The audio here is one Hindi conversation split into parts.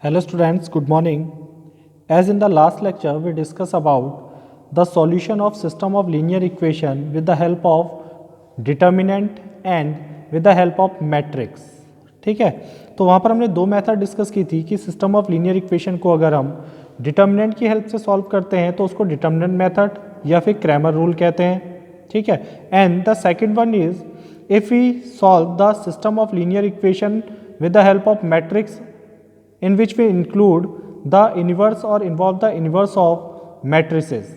Hello students, good morning. As in the last lecture, we discussed about the solution of system of linear equation with the help of determinant and with the help of matrix. ठीक है, तो वहाँ पर हमने दो मेथड डिस्कस की थी कि सिस्टम ऑफ लीनियर इक्वेशन को अगर हम डिटर्मिनेंट की हेल्प से सॉल्व करते हैं तो उसको डिटर्मिनेंट मेथड या फिर क्रैमर रूल कहते हैं. ठीक है, and the second one is if we solve the system of linear equation with the help of matrix in which we include the inverse or involve the inverse of matrices,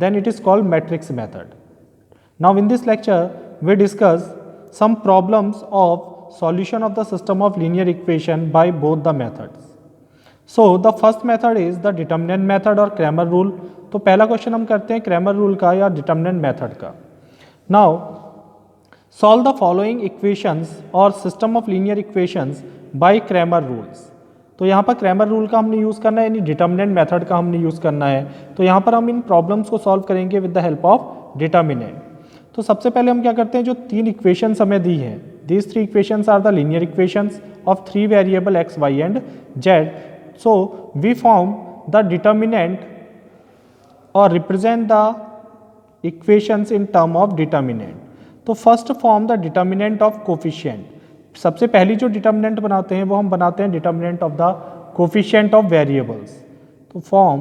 then it is called matrix method. Now in this lecture we discuss some problems of solution of the system of linear equation by both the methods. So the first method is the determinant method or Cramer rule. तो पहला क्वेश्चन हम करते हैं क्रैमर रूल का या डिटर्मिनेंट मेथड का. Now solve the following equations और system of linear equations by Cramer rules. तो यहाँ पर क्रैमर रूल का हमने यूज़ करना है, यानी डिटर्मिनेंट मेथड का हमने यूज़ करना है. तो यहाँ पर हम इन प्रॉब्लम्स को सॉल्व करेंगे with the help of determinant. तो सबसे पहले हम क्या करते हैं, जो तीन इक्वेशंस हमें दी हैं, these three equations are the linear equations of three variable X Y and Z. So we form the determinant और represent the equations in term of determinant. तो first form the determinant of coefficient. सबसे पहली जो डिटर्मिनेंट बनाते हैं वो हम बनाते हैं determinant of the coefficient of variables. तो form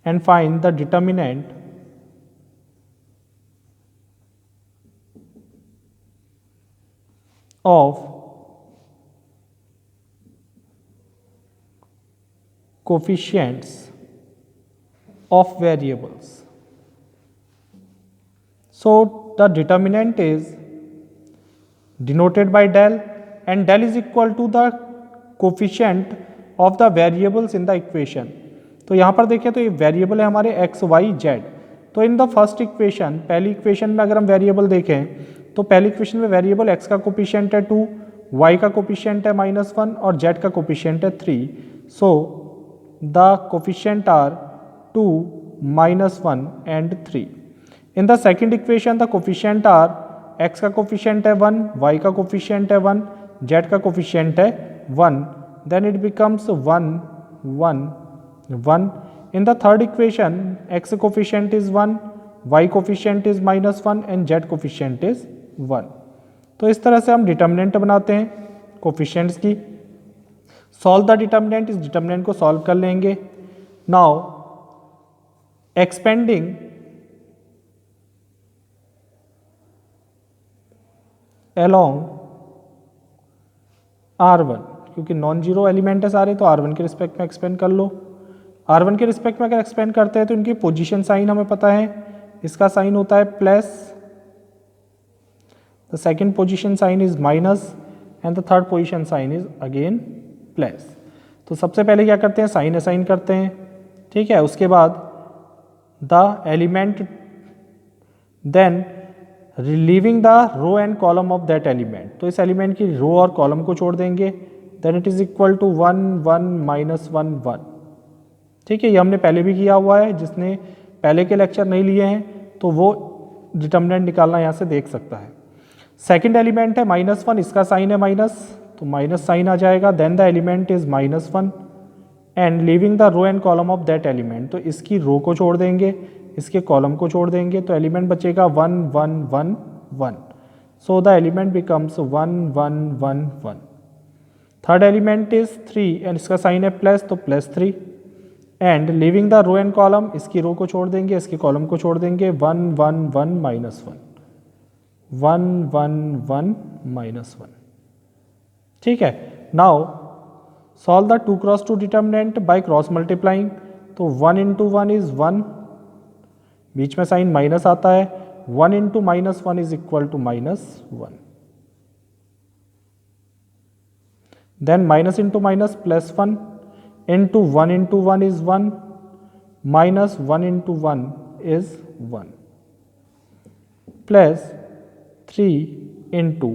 and find the determinant of coefficients of variables. So the determinant is denoted by del and del is equal to the coefficient of the variables in the equation. तो यहाँ पर देखें तो ये वेरिएबल है हमारे x, y, z. तो इन द फर्स्ट इक्वेशन, पहली इक्वेशन में अगर हम वेरिएबल देखें तो पहली इक्वेशन में वेरिएबल x का कोफिशिएंट है 2, y का कोफिशिएंट है -1 और z का कोफिशिएंट है 3. So the coefficient are 2, -1 and 3. In the second equation the coefficient are x का coefficient है 1, y का coefficient है 1, z का coefficient है 1. Then it becomes 1, 1, 1. In the third equation x coefficient is 1, y coefficient is -1 and z coefficient is 1. तो इस तरह से हम डिटर्मिनेंट बनाते हैं कोफिशिएंट्स की. सॉल्व द डिटर्मिनेंट, इस डिटर्मिनेंट को सॉल्व कर लेंगे. नाउ एक्सपेंडिंग along R1, क्योंकि नॉन जीरो एलिमेंट है सारे तो R1 के रिस्पेक्ट में एक्सपेंड कर लो. R1 के रिस्पेक्ट में अगर एक्सपेंड करते हैं तो इनकी पोजीशन साइन हमें पता है, इसका साइन होता है plus, the second position sign is minus and the third position sign is again plus. तो सबसे पहले क्या करते हैं, साइन असाइन करते हैं. ठीक है, उसके बाद the element, then relieving the row and column of that element. तो इस एलिमेंट की रो और कॉलम को छोड़ देंगे. Then it is equal to 1, 1, -1, 1. ठीक है, ये हमने पहले भी किया हुआ है. जिसने पहले के लेक्चर नहीं लिए हैं तो वो डिटर्मिनेंट निकालना यहाँ से देख सकता है. सेकेंड एलिमेंट है -1, इसका साइन है माइनस, तो माइनस साइन आ जाएगा. Then the element is -1 and leaving the row and column of that element. तो इसकी रो को छोड़ देंगे, इसके कॉलम को छोड़ देंगे, तो एलिमेंट बचेगा 1, 1, 1, 1. So the element becomes 1, 1, 1, 1. Third element is 3 and इसका साइन है प्लस, तो +3 and living the row and column, इसकी रो को छोड़ देंगे, इसके कॉलम को छोड़ देंगे. 1, 1, 1, -1, 1, 1, 1, -1. ठीक है, now solve the 2 cross 2 determinant by cross multiplying. तो 1 into 1 इज 1, बीच में साइन माइनस आता है. 1 into -1 is equal to -1. Then minus into minus +1 into 1 into 1 is 1, -1 into 1 is 1, plus 3 into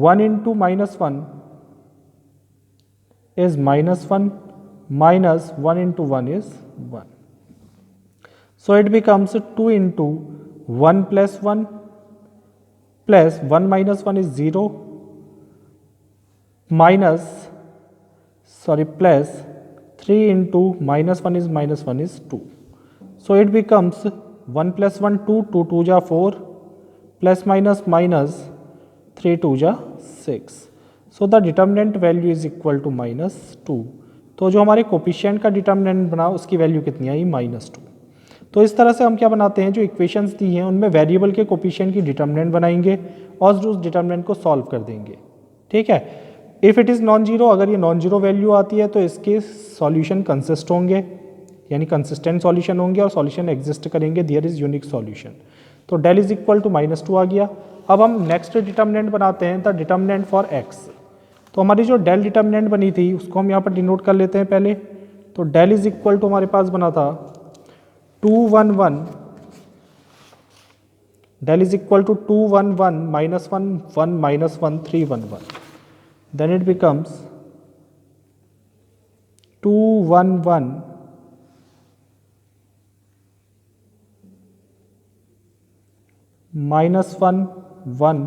1 into -1 is -1, -1 into 1 is 1. So it becomes 2 into 1 plus 1 plus 1 minus 1 is 0 minus sorry plus 3 into -1 is -1 is 2. So it becomes 1 plus 1 2, 2 2 जा 4 plus minus minus 3 2 जा 6. So the determinant value is equal to -2. तो जो हमारे कोफिशिएंट का डिटर्मिनेंट बना उसकी वैल्यू कितनी आई -2. तो इस तरह से हम क्या बनाते हैं, जो इक्वेशंस दी हैं उनमें वेरिएबल के कोफिशिएंट की डिटर्मिनेंट बनाएंगे और उस डिटर्मिनेंट को सॉल्व कर देंगे. ठीक है. If it is non zero, अगर ये नॉन जीरो वैल्यू आती है तो इसके सॉल्यूशन कंसिस्ट होंगे, यानी कंसिस्टेंट सॉल्यूशन होंगे और सॉल्यूशन एग्जिस्ट करेंगे, देयर इज यूनिक सॉल्यूशन. तो डेल इज इक्वल टू -2 आ गया. अब हम नेक्स्ट डिटर्मिनेंट बनाते हैं, द डिटर्मिनेंट फॉर एक्स. तो हमारी जो डेल डिटर्मिनेंट बनी थी उसको हम यहाँ पर डिनोट कर लेते हैं पहले. तो डेल इज इक्वल टू हमारे पास बना था 2 1 1, del is equal to 2 1 1 -1 1 -1 3 1 1. Then it becomes 2 1 1 -1 1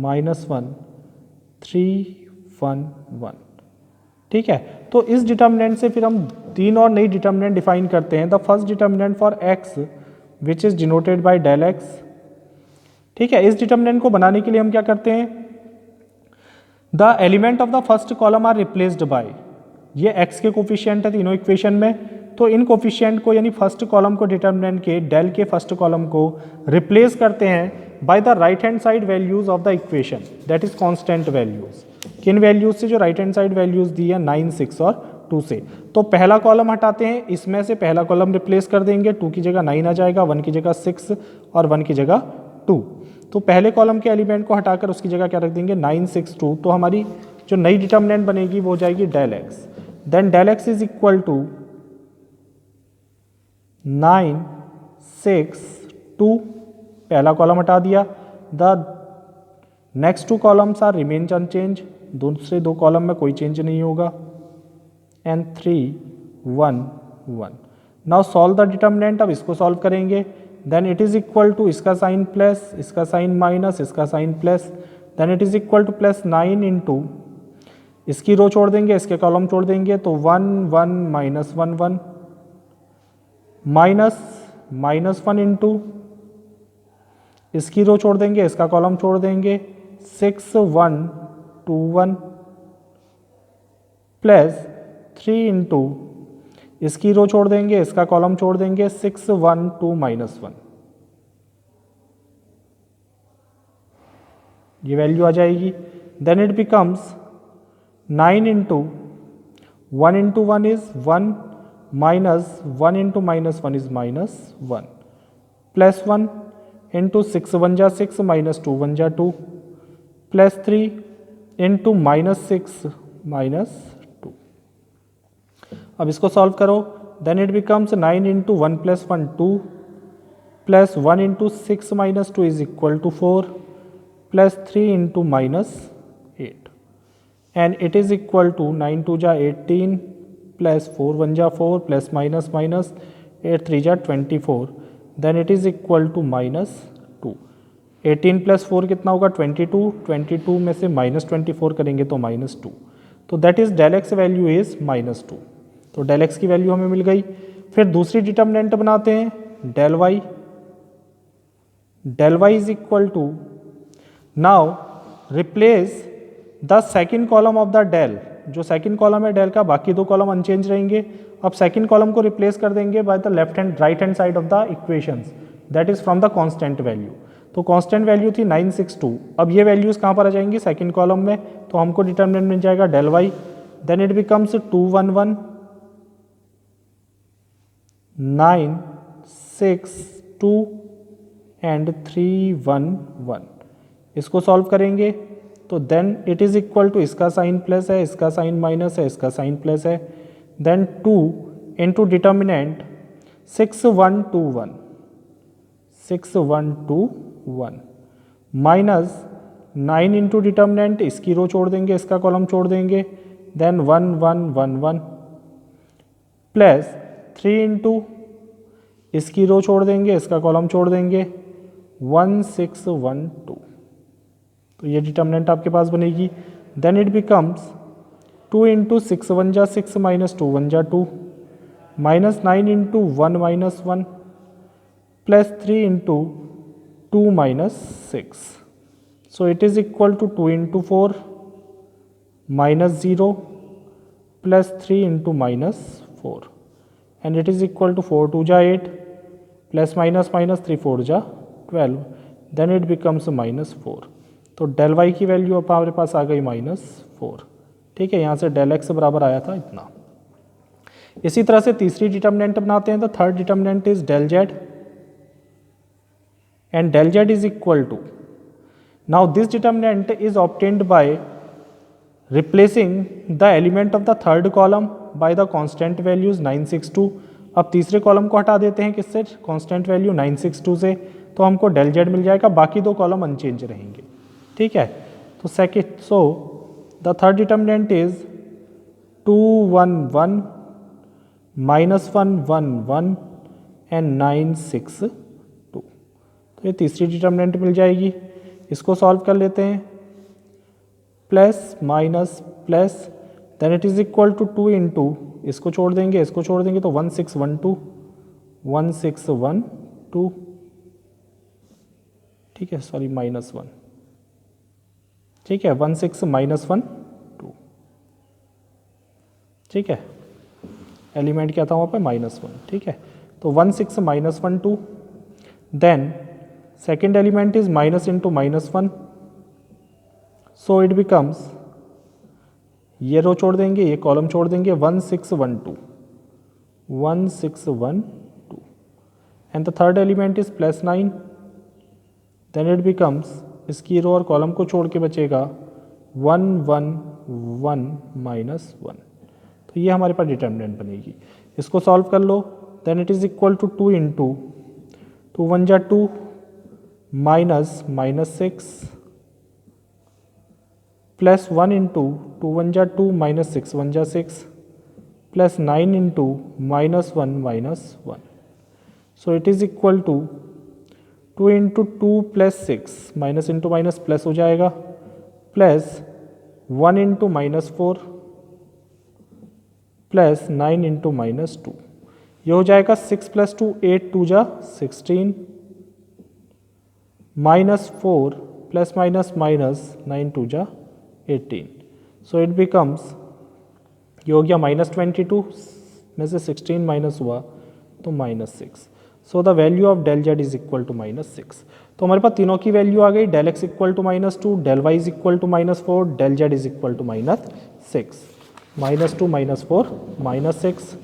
-1 3 1 1. ठीक है. तो इस डिटर्मिनेंट से फिर हम तीन और नई डिटर्मिनेंट डिफाइन करते हैं. The first determinant for x which is denoted by del x. ठीक है. इस डिटर्मिनेंट को बनाने के लिए हम क्या करते हैं, the element of the first column are replaced by, ये x के कोफिशिएंट है तीनों इक्वेशन में, तो इन कोफिशिएंट को यानी फर्स्ट कॉलम को डिटर्मिनेंट के डेल के फर्स्ट कॉलम को रिप्लेस करते हैं by the right hand side values of the equation, that is constant values. किन वैल्यूज से, जो राइट हैंड साइड वैल्यूज दी है 9 6 और 2 से. तो पहला कॉलम हटाते हैं, इसमें से पहला कॉलम रिप्लेस कर देंगे, 2 की जगह 9 आ जाएगा, 1 की जगह 6 और 1 की जगह 2. तो पहले कॉलम के एलिमेंट को हटाकर उसकी जगह क्या रख देंगे 9 6 2. तो हमारी जो नई डिटर्मिनेंट बनेगी वो हो जाएगी del x. Then del x is equal to 9 6 2, पहला कॉलम हटा दिया. The next two columns are remain unchange, दूसरे दो कॉलम में कोई चेंज नहीं होगा. And 3 1 1. Now solve the determinant. अब इसको सॉल्व करेंगे. Then it is equal to इसका साइन प्लस, इसका साइन माइनस, इसका sign plus. Then it is equal to plus 9 into, इसकी रो छोड़ देंगे, इसके कॉलम छोड़ देंगे, तो 1 1 -1 1 माइनस -1 इंटू, इसकी रो छोड़ देंगे, इसका कॉलम छोड़ देंगे, 6 1 2 1 प्लस 3 इंटू, इसकी रो छोड़ देंगे, इसका कॉलम छोड़ देंगे, 6 1 2 -1. ये वैल्यू आ जाएगी. Then it becomes 9 into 1 into 1 is 1 minus 1 into -1 is -1 plus 1 into 6 1 जा 6 -2 1 जा 2 प्लस 3 इंटू -6 -2. अब इसको सॉल्व करो. Then it becomes 9 into 1 plus 1 2 plus 1 into 6 -2 is equal to 4 plus 3 into -8 and it is equal to 9 2 जा 18 प्लस 4 1 जा 4 प्लस माइनस माइनस 8 3 जा 24. Then it is equal to -2. 18 plus 4 कितना होगा 22. 22 में से -24 करेंगे तो -2. तो that is del x value is -2. तो डेल एक्स की वैल्यू हमें मिल गई. फिर दूसरी डिटर्मिनेंट बनाते हैं del y. Del y is equal to, now replace the second column of the del. जो सेकेंड कॉलम है डेल का, बाकी दो कॉलम अनचेंज रहेंगे. अब सेकेंड कॉलम को रिप्लेस कर देंगे by the left hand right hand side of the equations, that is from the constant value. तो कांस्टेंट वैल्यू थी 9 6 2. अब ये वैल्यूज कहाँ पर आ जाएंगी, सेकेंड कॉलम में. तो हमको डिटर्मिनेंट मिल जाएगा del y. Then it becomes 2 1 1 9 6 2 and 3 1 1. इसको सॉल्व करेंगे तो then it is equal to, इसका साइन प्लस है, इसका साइन माइनस है, इसका साइन प्लस है. Then 2 into determinant 6 1 2 1 6 1 2 1 minus 9 into determinant, इसकी रो छोड़ देंगे, इसका कॉलम छोड़ देंगे. देन 1 1 1 1 प्लस 3 इंटू, इसकी रो छोड़ देंगे, इसका कॉलम छोड़ देंगे, 1 6 1 2. तो ये डिटर्मिनेंट आपके पास बनेगी. देन इट बिकम्स 2 इंटू 6 1 जा 6 माइनस 2 1 जा 2 minus 9 into 1 minus 1 plus 3 into 2 minus 6. So it is equal to 2 into 4 minus 0 plus 3 into minus 4 and it is equal to 4 2 ja 8 plus minus minus 3 4 ja 12 then it becomes minus 4. तो डेल वाई की वैल्यू अब हमारे पास आ गई -4. ठीक है, यहाँ से डेल एक्स बराबर आया था इतना. इसी तरह से तीसरी डिटर्मिनेंट बनाते हैं. The third determinant is del z and del z is equal to, now this determinant is obtained by replacing the element of the third column by the constant values 962. अब तीसरे कॉलम को हटा देते हैं किससे, कांस्टेंट वैल्यू 962 से, तो हमको डेल जेड मिल जाएगा, बाकी दो कॉलम अनचेंज रहेंगे. ठीक है, तो second, so the third determinant is 2 1 1 -1 1 1 and 962. तो ये तीसरी डिटर्मिनेंट मिल जाएगी. इसको सॉल्व कर लेते हैं. Plus minus plus then it is equal to 2 into, इसको छोड़ देंगे इसको छोड़ देंगे तो 1612 1612. ठीक है, सॉरी -1. ठीक है, 16 -1 2. ठीक है, एलिमेंट क्या था वहाँ पे -1. ठीक है, तो 16 -1 2. Then second element is minus into -1, so it becomes, ये रो छोड़ देंगे ये कॉलम छोड़ देंगे, 1612 1612 and the third element is +9, then it becomes, इसकी रो और कॉलम को छोड़ के बचेगा 1 1 1 -1. तो ये हमारे पास डिटर्मिनेंट बनेगी. इसको सॉल्व कर लो. then it is equal to 2 into 2 1 जा 2 minus -6 plus 1 into 2 1 जा 2 minus 6 1 जा 6 plus 9 into -1 -1. So it is equal to 2 into 2 plus 6 minus into minus plus हो जाएगा plus 1 into -4 plus 9 into -2. ये हो जाएगा 6 plus 2 8 2 जा 16 -4 प्लस माइनस माइनस 9 2 जा 18. सो इट बिकम्स, ये हो गया -22 में से 16 माइनस हुआ तो -6. So the value of del z is equal to -6. तो हमारे पास तीनों की वैल्यू आ गई. Del x equal to -2, del y is equal to -4, del z is equal to -6. -2 -4 -6.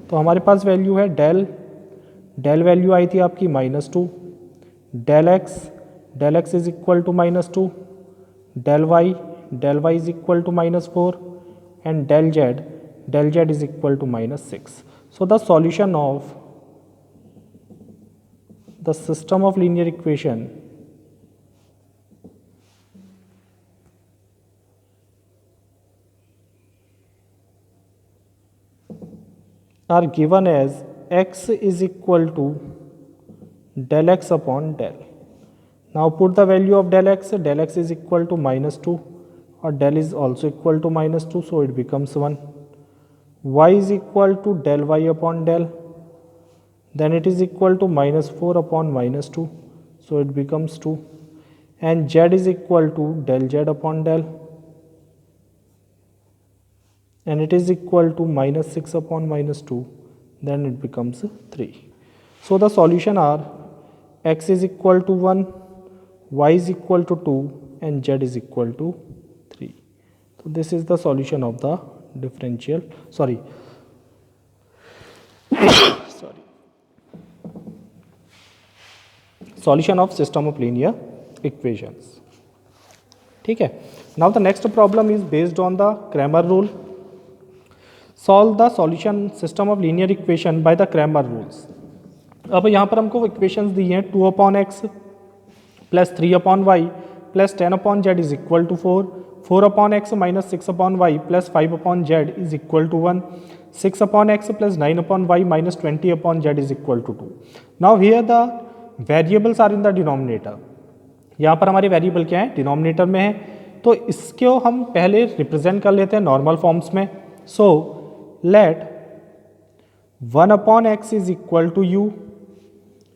तो हमारे पास वैल्यू है डेल वैल्यू आई थी आपकी -2, del x is equal to -2, del y is equal to -4 and del z is equal to -6. So the solution of the system of linear equation are given as x is equal to del x upon del. Now put the value of del x is equal to -2 or del is also equal to -2, so it becomes 1. Y is equal to del y upon del, then it is equal to -4 upon -2, so it becomes 2. And z is equal to del z upon del, and it is equal to -6 upon -2, then it becomes 3. So the solution are x is equal to 1, y is equal to 2 and z is equal to 3. So this is the solution of the differential, solution of system of linear equations. ठीक है. Now the next problem is based on the Cramer rule. Solve the solution system of linear equation by the Cramer rules. अब यहाँ पर हमको इक्वेशंस दी हैं 2 upon x plus 3 upon y plus 10 upon z is equal to 4, 4 upon x minus 6 upon y plus 5 upon z is equal to 1, 6 upon x plus 9 upon y minus 20 upon z is equal to 2. Now here the variables are in the denominator. यहाँ पर हमारे वेरिएबल क्या है, डिनोमिनेटर में है. तो इसको हम पहले रिप्रेजेंट कर लेते हैं नॉर्मल फॉर्म्स में. So let 1/x is equal to u,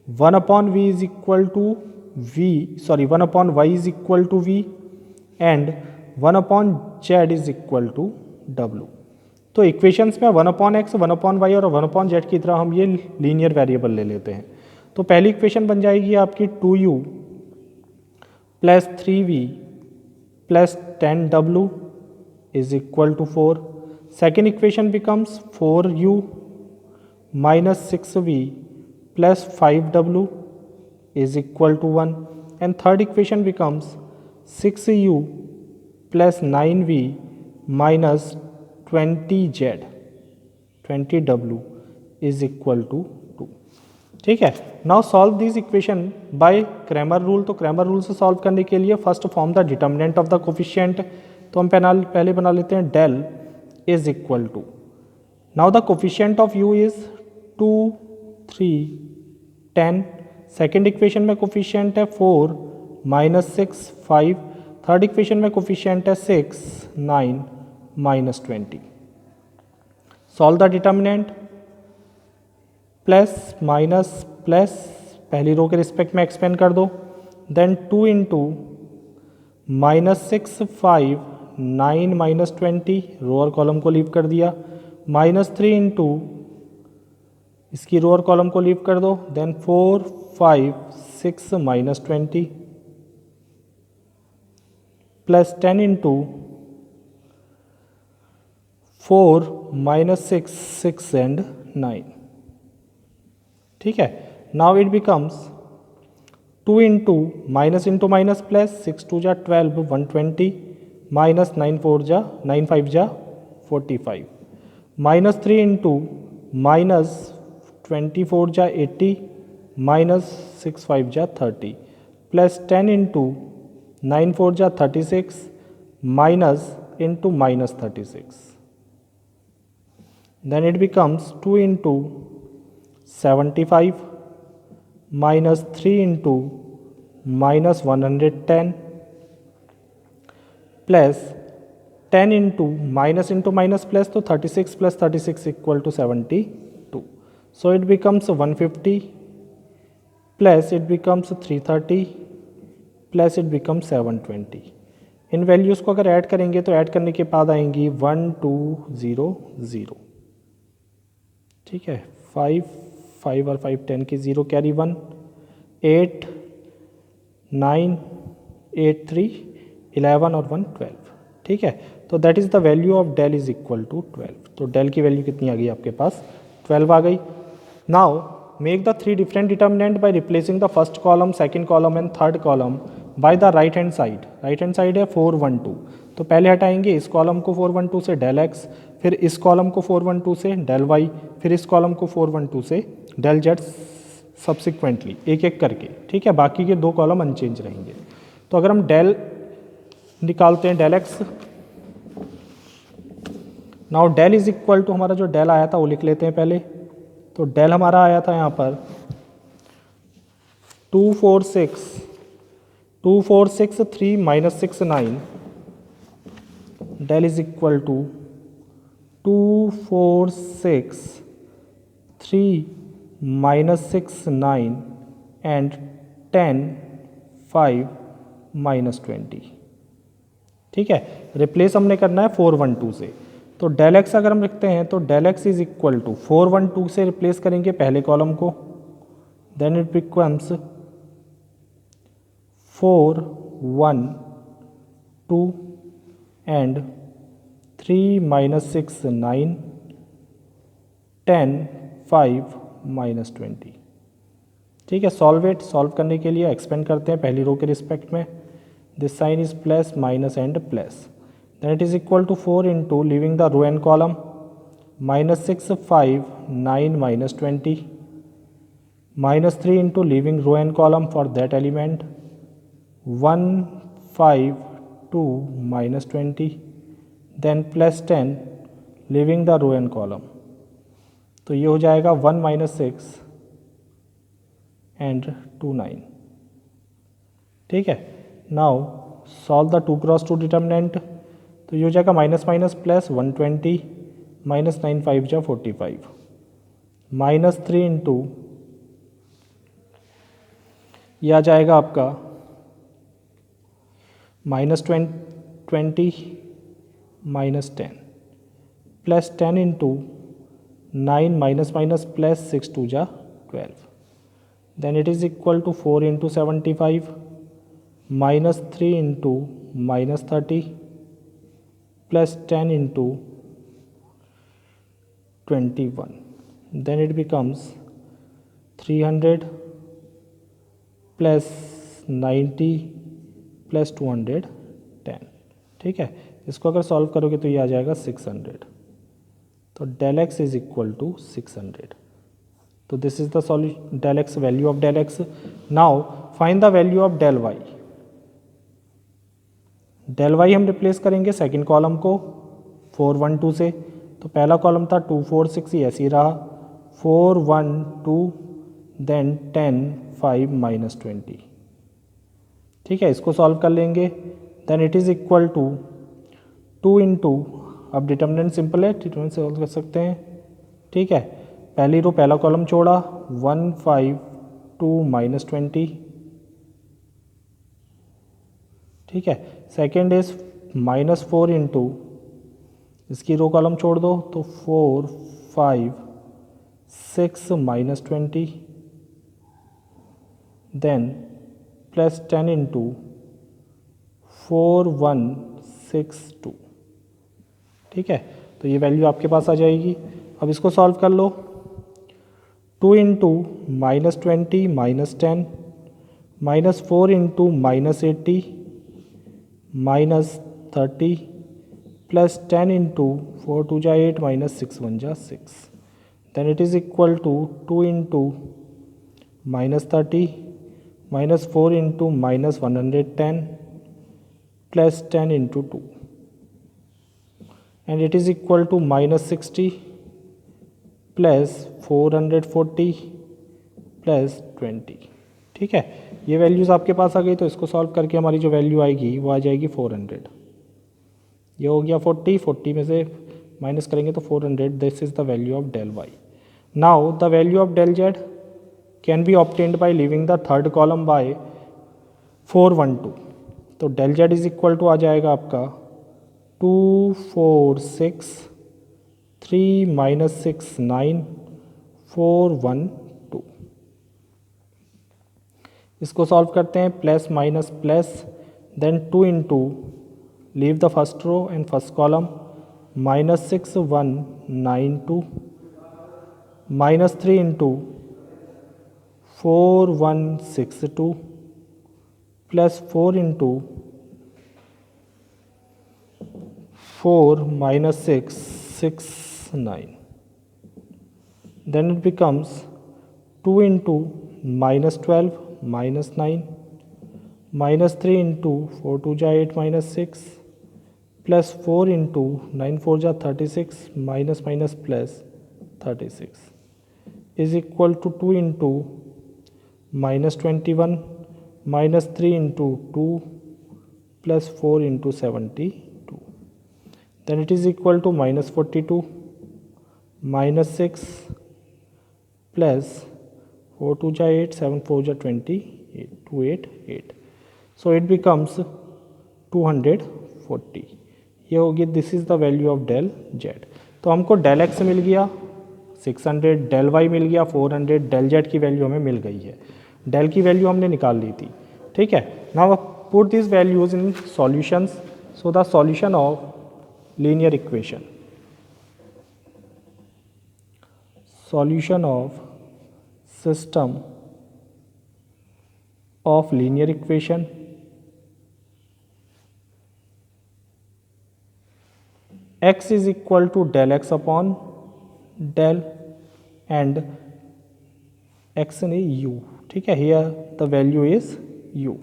1/v is equal to v, sorry 1/y is equal to v and 1/z is equal to w. तो इक्वेशंस में 1/x, 1/y और 1/z की तरह हम ये लीनियर वेरिएबल ले लेते हैं. तो पहली इक्वेशन बन जाएगी आपकी 2u plus 3v plus 10w is equal to 4. Second equation becomes 4u minus 6v plus 5w is equal to 1 and third equation becomes 6u plus 9v minus 20w is equal to 2. ठीक है. Now solve this equation by Cramer rule. तो क्रैमर रूल से सॉल्व करने के लिए first form the determinant of the coefficient. तो हम पहले बना लेते हैं del is equal to, now the coefficient of u is 2, 3, 10. Second equation में कोफिशिएंट है 4, माइनस 6, 5. थर्ड इक्वेशन में कोफिशिएंट है 6, 9, minus 20. Solve the determinant. Plus minus plus, पहली रो के रिस्पेक्ट में एक्सपेंड कर दो. देन 2 इंटू माइनस 6, 5, 9 माइनस 20, रो और कॉलम को लीव कर दिया. माइनस 3 इंटू इसकी रो और कॉलम को लीव कर दो. Then 4, 5, 6 minus 20 plus 10 into 4 minus 6, 6 and 9. ठीक है. Now it becomes 2 into minus plus 6 2 जा 12, 120 माइनस 9 5 जा 45. माइनस 3 इंटू माइनस 24 जा 80 माइनस 6 5 जा 30 प्लस 10 इंटू 9 4 जा 36 minus into minus 36. Then it becomes 2 into 75 minus 3 into minus 110 plus 10 into minus plus, तो 36 plus 36 equal to 72. So it becomes 150 plus it becomes 330 plus it becomes 720. In values को अगर ऐड करेंगे तो ऐड करने के बाद आएंगी 1 2 0 0. ठीक है. 5 5 और 5 10 की 0 कैरी 1, 8 9 8 3 11 और 1 12. ठीक है. तो that is the value of del is equal to 12. तो डेल की वैल्यू कितनी आ गई आपके पास? 12 आ गई. Now make the three different determinant by replacing the first column, second column and third column by the right hand side. Right hand side है 4 1 2. तो पहले हटाएंगे इस कॉलम को 4 1 2 से डेल x, फिर इस कॉलम को 4 1 2 से डेल y, फिर इस कॉलम को 4 1 2 से डेल z सब्सिक्वेंटली एक एक करके. ठीक है. बाकी के दो कॉलम अनचेंज रहेंगे. तो अगर हम डेल निकालते हैं del x, now del is equal to, हमारा जो डेल आया था वो लिख लेते हैं पहले. तो डेल हमारा आया था यहाँ पर 246 3 minus 6 9. Del is equal to 246 3 minus 6 9 and 10 5 minus 20. ठीक है. रिप्लेस हमने करना है 4 1 2 से. तो डेल एक्स अगर हम लिखते हैं तो del x is equal to 4 1 2 से रिप्लेस करेंगे पहले कॉलम को. Then it becomes 4 1 2 and 3 minus 6 9 10 5 minus 20. ठीक है. सॉल्व करने के लिए एक्सपेंड करते हैं पहली रो के रिस्पेक्ट में. This sign is plus minus and plus. Then it is equal to 4 into leaving the row and column minus 6 5 9 minus 20 minus 3 into leaving row and column for that element 1 5 2 minus 20 then plus 10 leaving the row and column. तो ये हो जाएगा 1 minus 6 and 2 9. ठीक है. Now solve the 2 cross 2 determinant, तो ये हो जाएगा माइनस माइनस प्लस 120 माइनस 9 5 जा 45 माइनस 3 इंटू ये आ जाएगा आपका minus 20 minus 10 plus 10 into 9 minus minus plus 6 2 जा 12, then it is equal to 4 into 75 minus 3 into minus 30 plus 10 into 21, then it becomes 300 plus 90 plus 210। ठीक है, इसको अगर सॉल्व करोगे तो ये आ जाएगा 600, तो del x is equal to 600। तो this is the solution, del x value of del x। Now find the value of del y। del y हम रिप्लेस करेंगे सेकंड कॉलम को 412 से, तो पहला कॉलम था 246, ये ऐसे ही रहा 412 देन 10 5 माइनस 20। ठीक है, इसको सॉल्व कर लेंगे, then it is equal to 2 into, अब डिटर्मिनेंट सिंपल है, डिटर्मिनेंट से सॉल्व कर सकते हैं। ठीक है, पहली रो पहला कॉलम छोड़ा 152 माइनस 20। ठीक है, सेकेंड इज माइनस 4 इंटू, इसकी रो कॉलम छोड़ दो तो 4 5 6 माइनस 20 देन प्लस 10 इंटू 4 1 6 2। ठीक है, तो ये वैल्यू आपके पास आ जाएगी। अब इसको सॉल्व कर लो, 2 into minus 20 minus 10 minus 4 into minus 80 minus 30 plus 10 into 4 2 जा 8 माइनस 6 1 जा 6, then it is equal to 2 into minus 30 minus 4 into minus 110 plus 10 into 2, and it is equal to minus 60 plus 440 plus 20। ठीक है, ये वैल्यूज़ आपके पास आ गई, तो इसको सॉल्व करके हमारी जो वैल्यू आएगी वो आ जाएगी 400। ये हो गया 40 में से माइनस करेंगे तो 400, this is the value of del y। Now the value of del z can be obtained by leaving the third column by 412, तो del z is equal to आ जाएगा आपका 2 4 6 3 माइनस 6 9 4 1 2। इसको सॉल्व करते हैं, plus minus plus, then 2 into, leave the first row and first column, minus 6 1 9 2 minus 3 into 4 1 6 2 plus 4 into 4 minus 6 6 9, then it becomes 2 into minus 12 minus 9 minus 3 into 4 2 ja 8 minus 6 plus 4 into 9 4 ja 36 minus minus plus 36 is equal to 2 into minus 21 minus 3 into 2 plus 4 into 72, then it is equal to minus 42 minus 6 plus 4 2 ja 8 7 4 ja 28 288, so it becomes 240। ये होगी, this is the value of del z। तो हमको del x मिल गया 600, del y मिल गया 400, del z की वैल्यू हमें मिल गई है, del की वैल्यू हमने निकाल ली थी। ठीक है, now put this values in solutions, so the solution of linear equation, solution of system of linear equation, x is equal to del x upon del and x is u। ठीक है, here the value is u,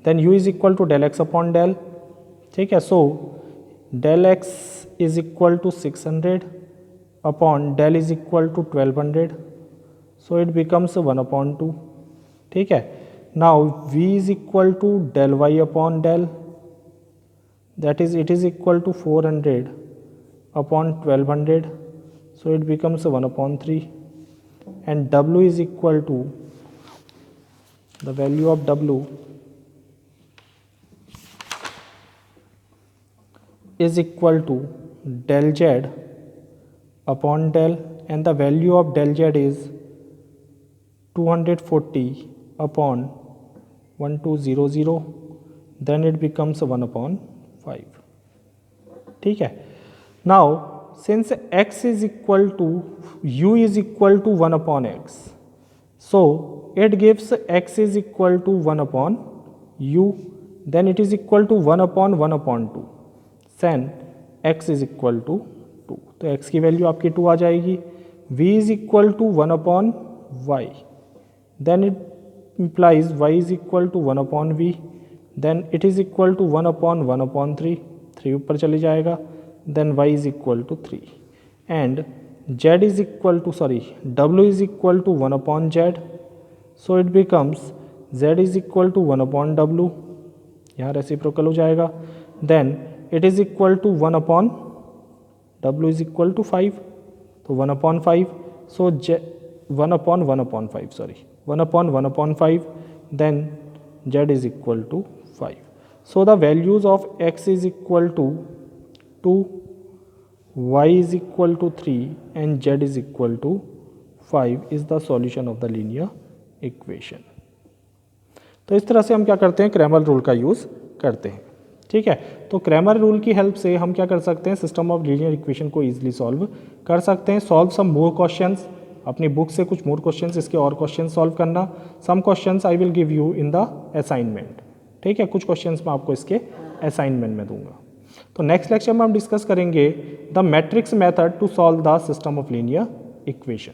then u is equal to del x upon del। ठीक है, so del x is equal to 600 upon del is equal to 1200, so it becomes 1 upon 2। ठीक है, now v is equal to del y upon del, that is it is equal to 400 upon 1200, so it becomes 1 upon 3, and W is equal to, the value of W is equal to del Z upon del, and the value of del Z is 240 upon 1200, then it becomes 1 upon 5. ठीक है. Now since x is equal to u is equal to 1 upon x, so it gives x is equal to 1 upon u, then it is equal to 1 upon 2, then x is equal to 2. तो x की वैल्यू आपकी 2 आ जाएगी. v is equal to 1 upon y, then it implies y is equal to 1 upon v, then it is equal to 1 upon 3, 3 ऊपर चले जाएगा, then y is equal to 3, and z is equal to w is equal to 1 upon z, so it becomes z is equal to 1 upon w, यहाँ रेसिप्रोकल हो जाएगा, then it is equal to 1 upon w is equal to 5, तो 1 upon 5, so 1 upon 5, 1 upon 5, then z is equal to 5. So the values of x is equal to 2, y is equal to 3, and z is equal to 5 is the solution of the linear equation. तो इस तरह से हम क्या करते हैं, क्रैमर रूल का यूज़ करते हैं. ठीक है, तो क्रैमर रूल की हेल्प से हम क्या कर सकते हैं, सिस्टम ऑफ लीनियर इक्वेशन को इजीली सॉल्व कर सकते हैं. सॉल्व सम मोर क्वेश्चंस, अपनी बुक से कुछ मोर क्वेश्चंस, इसके और क्वेश्चन सॉल्व करना. Some questions I will give you in the assignment. ठीक है, कुछ क्वेश्चंस मैं आपको इसके असाइनमेंट में दूंगा. तो नेक्स्ट लेक्चर में हम डिस्कस करेंगे the matrix method to solve the system of linear equation.